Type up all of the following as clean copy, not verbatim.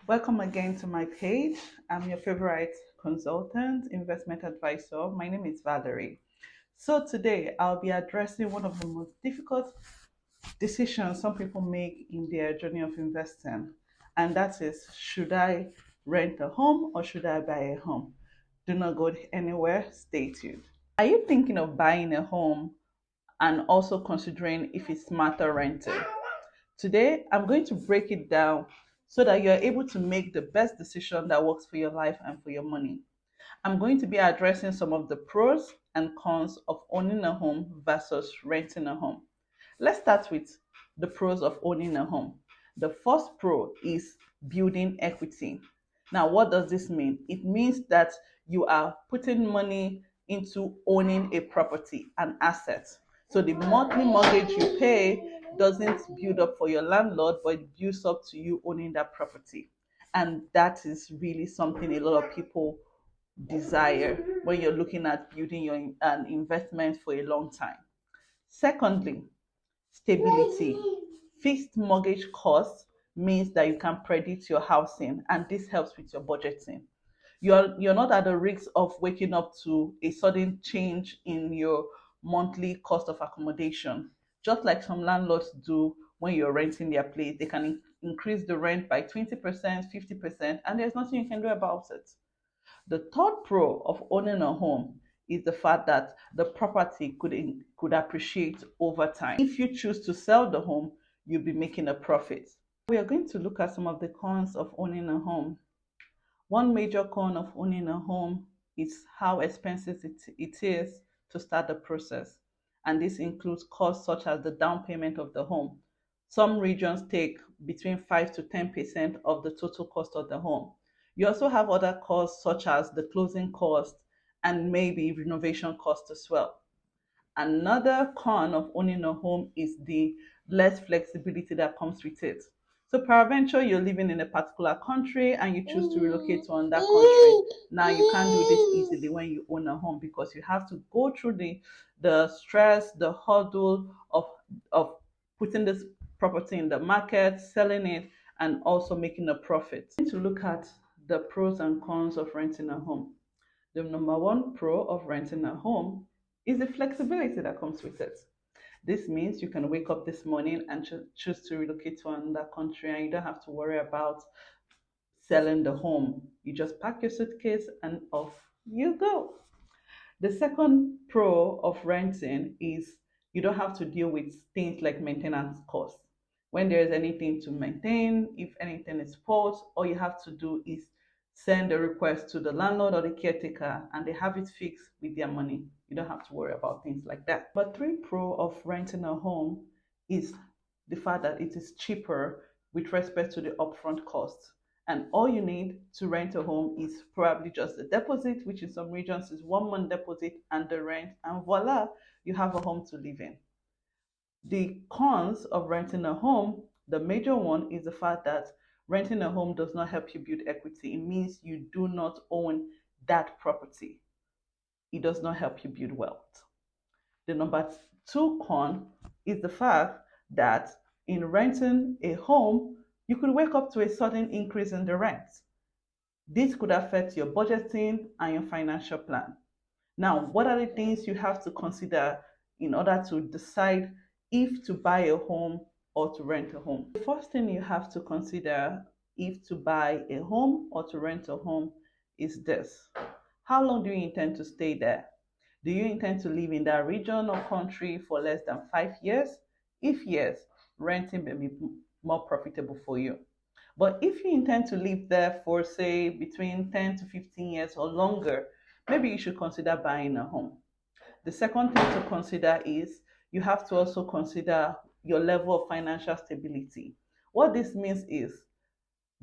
Welcome again to my page. I'm your favorite consultant, investment advisor. My name is Valerie. So today I'll be addressing one of the most difficult decisions some people make in their journey of investing, and that is, should I rent a home or should I buy a home? Do not go anywhere, stay tuned. Are you thinking of buying a home and also considering if it's smarter renting? Today, I'm going to break it down so that you're able to make the best decision that works for your life and for your money. I'm going to be addressing some of the pros and cons of owning a home versus renting a home. Let's start with the pros of owning a home. The first pro is building equity. Now, what does this mean? It means that you are putting money into owning a property, an asset. So the monthly mortgage you pay doesn't build up for your landlord, but it builds up to you owning that property. And that is really something a lot of people desire when you're looking at building an investment for a long time. Secondly, stability. Fixed mortgage costs means that you can predict your housing, and this helps with your budgeting. You're not at the risk of waking up to a sudden change in your monthly cost of accommodation. Just like some landlords do when you're renting their place, they can increase the rent by 20%, 50%, and there's nothing you can do about it. The third pro of owning a home is the fact that the property could appreciate over time. If you choose to sell the home, you'll be making a profit. We are going to look at some of the cons of owning a home. One major con of owning a home is how expensive it is to start the process. And this includes costs such as the down payment of the home. Some regions take between 5 to 10% of the total cost of the home. You also have other costs such as the closing cost and maybe renovation cost as well. Another con of owning a home is the less flexibility that comes with it. So peradventure you're living in a particular country and you choose to relocate to another country. Now you can't do this easily when you own a home because you have to go through the stress, the hurdle of putting this property in the market, selling it, and also making a profit. To look at the pros and cons of renting a home. The number one pro of renting a home is the flexibility that comes with it. This means you can wake up this morning and choose to relocate to another country and you don't have to worry about selling the home. You just pack your suitcase and off you go. The second pro of renting is you don't have to deal with things like maintenance costs. When there is anything to maintain, if anything is fault, all you have to do is send a request to the landlord or the caretaker and they have it fixed with their money. You don't have to worry about things like that. But three pro of renting a home is the fact that it is cheaper with respect to the upfront cost. And all you need to rent a home is probably just a deposit, which in some regions is 1 month deposit and the rent, and voila, you have a home to live in. The cons of renting a home, the major one is the fact that renting a home does not help you build equity. It means you do not own that property. It does not help you build wealth. The number two con is the fact that in renting a home, you could wake up to a sudden increase in the rent. This could affect your budgeting and your financial plan. Now, what are the things you have to consider in order to decide if to buy a home or to rent a home? The first thing you have to consider if to buy a home or to rent a home is this. How long do you intend to stay there? Do you intend to live in that region or country for less than 5 years? If yes, renting may be more profitable for you. But if you intend to live there for, say, between 10 to 15 years or longer, maybe you should consider buying a home. The second thing to consider is you have to also consider your level of financial stability. What this means is,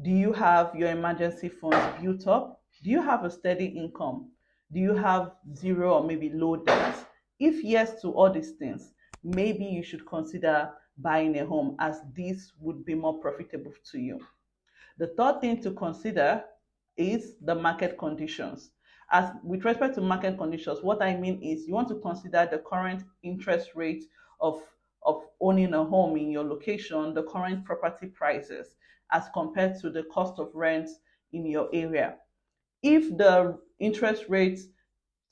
do you have your emergency funds built up? Do you have a steady income? Do you have zero or maybe low debt? If yes to all these things, maybe you should consider buying a home as this would be more profitable to you. The third thing to consider is the market conditions. As with respect to market conditions, what I mean is you want to consider the current interest rate of owning a home in your location, the current property prices, as compared to the cost of rent in your area. If the interest rates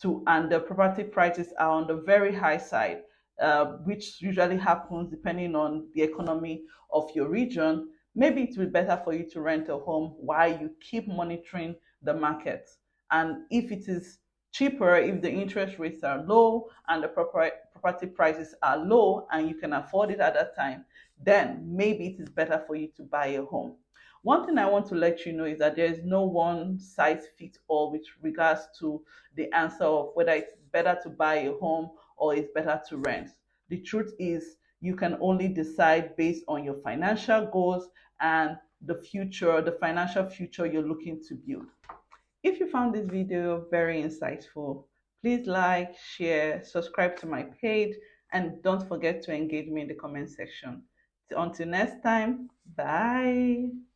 to and the property prices are on the very high side, which usually happens depending on the economy of your region, maybe it will be better for you to rent a home while you keep monitoring the market. And if it is cheaper, if the interest rates are low and the property prices are low and you can afford it at that time, then maybe it is better for you to buy a home. One thing I want to let you know is that there is no one size fits all with regards to the answer of whether it's better to buy a home or it's better to rent. The truth is, you can only decide based on your financial goals and the financial future you're looking to build. If you found this video very insightful, please like, share, subscribe to my page, and don't forget to engage me in the comment section. Until next time, bye.